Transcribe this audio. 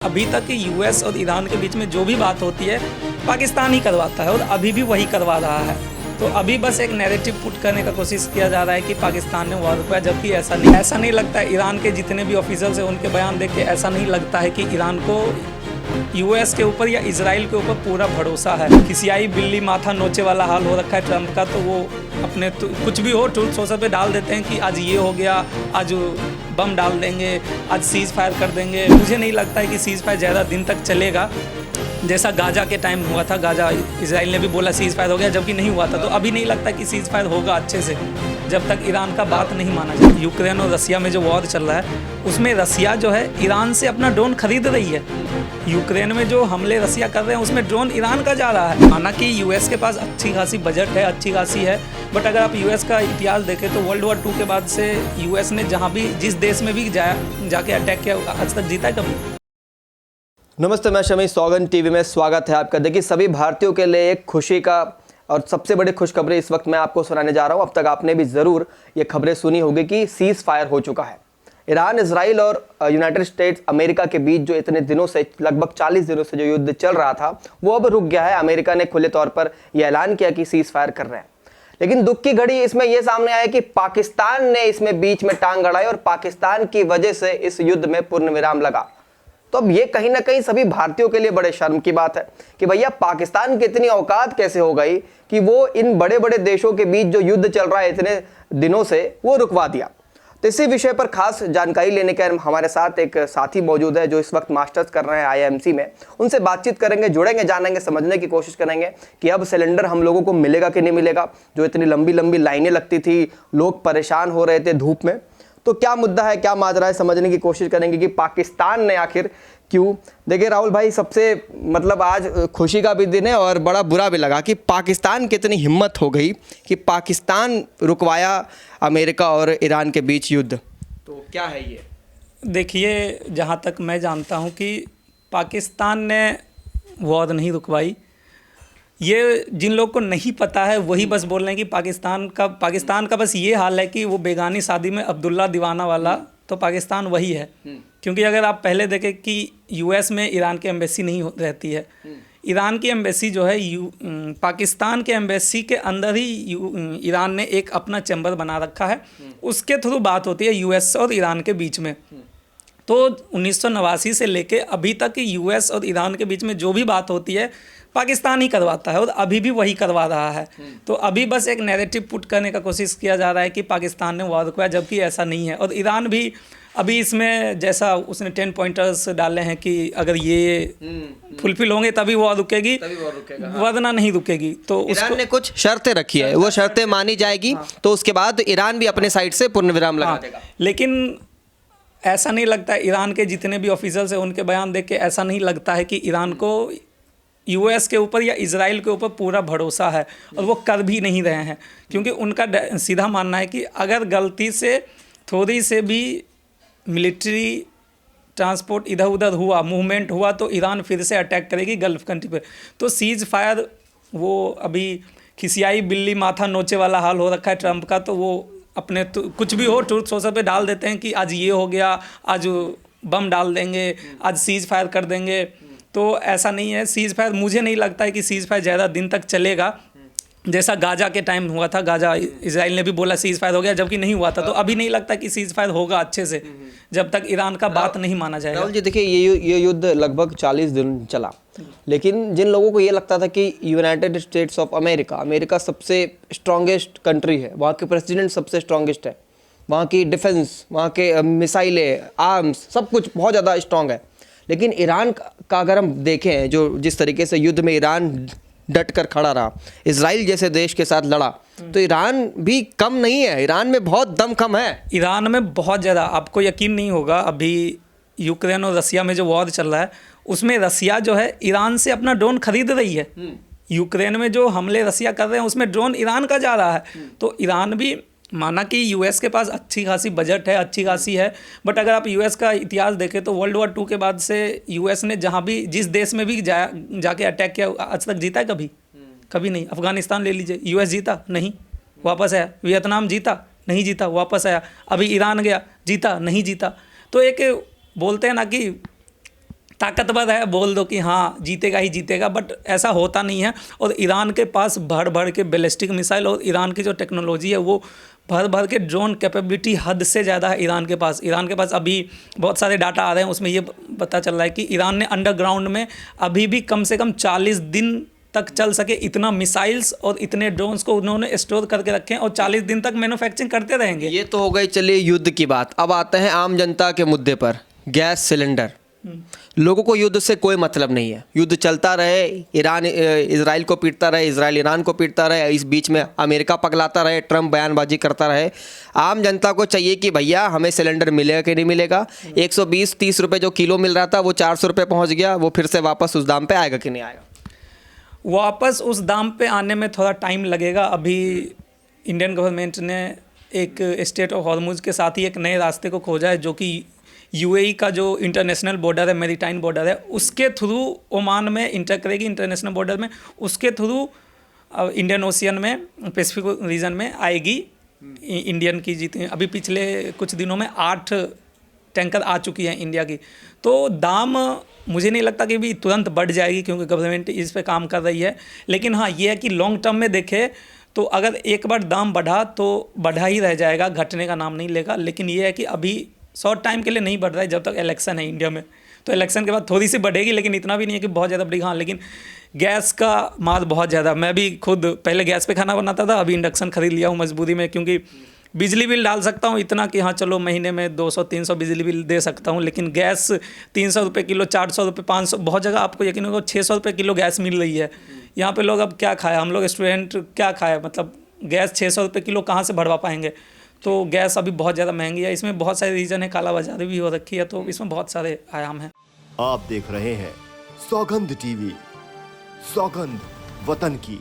अभी तक यूएस और ईरान के बीच में जो भी बात होती है पाकिस्तान ही करवाता है और अभी भी वही करवा रहा है। तो अभी बस एक नैरेटिव पुट करने का कोशिश किया जा रहा है कि पाकिस्तान ने वॉर रुकवाया, जबकि ऐसा नहीं लगता है। ईरान के जितने भी ऑफिसर्स हैं उनके बयान देख के ऐसा नहीं लगता है कि ईरान को यूएस के ऊपर या इजराइल के ऊपर पूरा भरोसा है। खिसियाई बिल्ली माथा नोचे वाला हाल हो रखा है ट्रंप का, तो वो अपने कुछ भी हो ट्रूथ सोशल पे डाल देते हैं कि आज ये हो गया, आज बम डाल देंगे, आज सीज फायर कर देंगे। मुझे नहीं लगता है कि सीज फायर ज़्यादा दिन तक चलेगा, जैसा गाजा के टाइम हुआ था। गाजा इजराइल ने भी बोला सीज फायर हो गया, जबकि नहीं हुआ था। तो अभी नहीं लगता कि सीज फायर होगा अच्छे से, जब तक ईरान का बात नहीं माना जाए। यूक्रेन और रसिया में जो वॉर चल रहा है उसमें रसिया जो है ईरान से अपना ड्रोन खरीद रही है। यूक्रेन में जो हमले रसिया कर रहे हैं उसमें ड्रोन ईरान का जा रहा है। माना कि यूएस के पास अच्छी खासी बजट है, अच्छी खासी है, बट अगर आप यूएस का इतिहास देखें तो वर्ल्ड वॉर 2 के बाद से यूएस ने जहाँ भी जिस देश में भी जाके अटैक किया आज तक जीता है कभी। नमस्ते, मैं शमी, सौगन टीवी में स्वागत है आपका। देखिए, सभी भारतीयों के लिए एक खुशी का और सबसे बड़ी खुशखबरी इस वक्त मैं आपको सुनाने जा रहा हूं। अब तक आपने भी ज़रूर ये खबरें सुनी होगी कि सीज फायर हो चुका है। ईरान, इजराइल और यूनाइटेड स्टेट्स अमेरिका के बीच जो इतने दिनों से, लगभग 40 दिनों से जो युद्ध चल रहा था, वो अब रुक गया है। अमेरिका ने खुले तौर पर यह ऐलान किया कि सीज फायर कर रहे हैं। लेकिन दुख की घड़ी इसमें यह सामने आया कि पाकिस्तान ने इसमें बीच में टांग अड़ाई और पाकिस्तान की वजह से इस युद्ध में पूर्ण विराम लगा। तो अब ये कहीं ना कहीं सभी भारतीयों के लिए बड़े शर्म की बात है कि भैया पाकिस्तान की इतनी औकात कैसे हो गई कि वो इन बड़े बड़े देशों के बीच जो युद्ध चल रहा है इतने दिनों से, वो रुकवा दिया। तो इसी विषय पर खास जानकारी लेने के हमारे साथ एक साथी मौजूद है जो इस वक्त मास्टर्स कर रहे हैं आईएमसी में। उनसे बातचीत करेंगे, जुड़ेंगे, जानेंगे, समझने की कोशिश करेंगे कि अब सिलेंडर हम लोगों को मिलेगा कि नहीं मिलेगा। जो इतनी लंबी लंबी लाइनें लगती थी, लोग परेशान हो रहे थे धूप में, तो क्या मुद्दा है, क्या माजरा है, समझने की कोशिश करेंगे कि पाकिस्तान ने आखिर क्यों। देखिए राहुल भाई, सबसे आज खुशी का भी दिन है और बड़ा बुरा भी लगा कि पाकिस्तान की इतनी हिम्मत हो गई कि पाकिस्तान रुकवाया अमेरिका और ईरान के बीच युद्ध। तो क्या है ये? देखिए, जहाँ तक मैं जानता हूँ कि पाकिस्तान ने वॉर नहीं रुकवाई। ये जिन लोग को नहीं पता है वही बस बोल रहे हैं कि पाकिस्तान का बस ये हाल है कि वो बेगानी शादी में अब्दुल्ला दीवाना वाला, तो पाकिस्तान वही है। क्योंकि अगर आप पहले देखें कि यूएस में ईरान की एम्बेसी नहीं रहती है। ईरान की एम्बेसी जो है पाकिस्तान के एम्बेसी के अंदर ही ईरान ने एक अपना चैम्बर बना रखा है, उसके थ्रू बात होती है यूएस और ईरान के बीच में। तो 1989 से लेके अभी तक यूएस और ईरान के बीच में जो भी बात होती है पाकिस्तान ही करवाता है और अभी भी वही करवा रहा है। तो अभी बस एक नैरेटिव पुट करने का कोशिश किया जा रहा है कि पाकिस्तान ने वॉर रुकवाया, जबकि ऐसा नहीं है। और ईरान भी अभी इसमें जैसा उसने 10 पॉइंटर्स डाले हैं कि अगर ये फुलफिल होंगे तभी वॉर रुकेगी, वरना नहीं रुकेगी। तो ईरान ने कुछ शर्तें रखी है, वो शर्तें मानी जाएगी तो उसके बाद ईरान भी अपने साइड से पूर्ण विराम लगा देगा। लेकिन ऐसा नहीं लगता है। ईरान के जितने भी ऑफिसर्स हैं उनके बयान देख के ऐसा नहीं लगता है कि ईरान को यूएस के ऊपर या इजराइल के ऊपर पूरा भरोसा है, और वो कर भी नहीं रहे हैं। क्योंकि उनका सीधा मानना है कि अगर गलती से थोड़ी से भी मिलिट्री ट्रांसपोर्ट इधर उधर हुआ, मूवमेंट हुआ, तो ईरान फिर से अटैक करेगी गल्फ कंट्री पे। तो सीज फायर, वो अभी खिसियाई बिल्ली माथा नोचे वाला हाल हो रखा है ट्रंप का, तो वो अपने कुछ भी हो ट्रूथ सोशल पे डाल देते हैं कि आज ये हो गया, आज बम डाल देंगे, आज सीज फायर कर देंगे। तो ऐसा नहीं है। सीज फायर, मुझे नहीं लगता है कि सीज फायर ज़्यादा दिन तक चलेगा, जैसा गाजा के टाइम हुआ था। गाजा इजराइल ने भी बोला सीज फायर हो गया, जबकि नहीं हुआ था। तो अभी नहीं लगता कि सीज फायर होगा अच्छे से, जब तक ईरान का बात नहीं माना जाएगा। राहुल जी, देखिए, ये युद्ध लगभग 40 दिन चला, लेकिन जिन लोगों को ये लगता था कि यूनाइटेड स्टेट्स ऑफ अमेरिका सबसे स्ट्रॉन्गेस्ट कंट्री है, वहाँ के प्रेसिडेंट सबसे स्ट्रॉन्गेस्ट है, वहाँ की डिफेंस, वहाँ के मिसाइलें, आर्म्स, सब कुछ बहुत ज़्यादा स्ट्रॉन्ग है। लेकिन ईरान का अगर हम देखें, जो जिस तरीके से युद्ध में ईरान डट कर खड़ा रहा, इजराइल जैसे देश के साथ लड़ा, तो ईरान भी कम नहीं है। ईरान में बहुत दम कम है, ईरान में बहुत ज़्यादा। आपको यकीन नहीं होगा, अभी यूक्रेन और रसिया में जो वॉर चल रहा है उसमें रसिया जो है ईरान से अपना ड्रोन खरीद रही है। यूक्रेन में जो हमले रसिया कर रहे हैं उसमें ड्रोन ईरान का जा रहा है। तो ईरान भी, माना कि यूएस के पास अच्छी खासी बजट है, अच्छी खासी है, बट अगर आप यूएस का इतिहास देखें तो वर्ल्ड वॉर 2 के बाद से यूएस ने जहाँ भी जिस देश में भी जाके अटैक किया आज तक जीता है कभी नहीं। अफगानिस्तान ले लीजिए, यूएस जीता नहीं, वापस आया। वियतनाम जीता नहीं, जीता वापस आया। अभी ईरान गया, जीता नहीं, जीता। तो एक बोलते हैं ना कि ताकतवर है, बोल दो कि हाँ जीतेगा ही जीतेगा, बट ऐसा होता नहीं है। और ईरान के पास भर भर के बैलिस्टिक मिसाइल और ईरान की जो टेक्नोलॉजी है वो भर भर के ड्रोन कैपेबिलिटी हद से ज़्यादा है ईरान के पास। ईरान के पास अभी बहुत सारे डाटा आ रहे हैं, उसमें ये पता चल रहा है कि ईरान ने अंडरग्राउंड में अभी भी कम से कम 40 दिन तक चल सके इतना मिसाइल्स और इतने ड्रोन्स को उन्होंने स्टोर करके रखे हैं और 40 दिन तक मैन्युफैक्चरिंग करते रहेंगे। ये तो हो गई चलिए युद्ध की बात। अब आते हैं आम जनता के मुद्दे पर। गैस सिलेंडर, लोगों को युद्ध से कोई मतलब नहीं है। युद्ध चलता रहे, ईरान इजराइल को पीटता रहे, इजराइल ईरान को पीटता रहे, इस बीच में अमेरिका पगलाता रहे, ट्रम्प बयानबाजी करता रहे। आम जनता को चाहिए कि भैया हमें सिलेंडर मिलेगा कि नहीं मिलेगा। 120-30 रुपये जो किलो मिल रहा था वो 400 रुपये पहुँच गया, वो फिर से वापस उस दाम पर आएगा कि नहीं आएगा? वापस उस दाम पे आने में थोड़ा टाइम लगेगा। अभी इंडियन गवर्नमेंट ने एक स्टेट ऑफ हॉर्मुज के साथ ही एक नए रास्ते को खोजा है, जो कि यूएई का जो इंटरनेशनल बॉर्डर है, मैरीटाइम बॉर्डर है, उसके थ्रू ओमान में इंटर करेगी, इंटरनेशनल बॉर्डर में, उसके थ्रू इंडियन ओशियन में, पैसिफिक रीजन में आएगी इंडियन की जितनी। अभी पिछले कुछ दिनों में 8 टैंकर आ चुकी हैं इंडिया की। तो दाम मुझे नहीं लगता कि भी तुरंत बढ़ जाएगी, क्योंकि गवर्नमेंट इस पे काम कर रही है। लेकिन हाँ ये है कि लॉन्ग टर्म में देखें तो अगर एक बार दाम बढ़ा तो बढ़ा ही रह जाएगा, घटने का नाम नहीं लेगा। लेकिन ये है कि अभी शॉर्ट टाइम के लिए नहीं बढ़ रहा है, जब तक इलेक्शन है इंडिया में। तो इलेक्शन के बाद थोड़ी सी बढ़ेगी, लेकिन इतना भी नहीं है कि बहुत ज़्यादा बढ़ेगी। हाँ लेकिन गैस का मार बहुत ज़्यादा। मैं भी खुद पहले गैस पे खाना बनाता था, अभी इंडक्शन खरीद लिया हूँ मजबूरी में, क्योंकि बिजली बिल डाल सकता हूँ इतना कि हाँ चलो महीने में 200-300 बिजली बिल दे सकता हूँ। लेकिन गैस 300 रुपये किलो, 400 रुपये, 500, बहुत जगह आपको यकीन होगा 600 रुपये किलो गैस मिल रही है। यहाँ पे लोग अब क्या खाए, हम लोग स्टूडेंट क्या खाए, मतलब गैस 600 रुपये किलो कहाँ से भरवा पाएंगे। तो गैस अभी बहुत ज़्यादा महंगी है। इसमें बहुत सारे रीज़न है, कालाबाजारी भी हो रखी है, तो इसमें बहुत सारे आयाम हैं। आप देख रहे हैं सौगंध टीवी, सौगंध वतन की।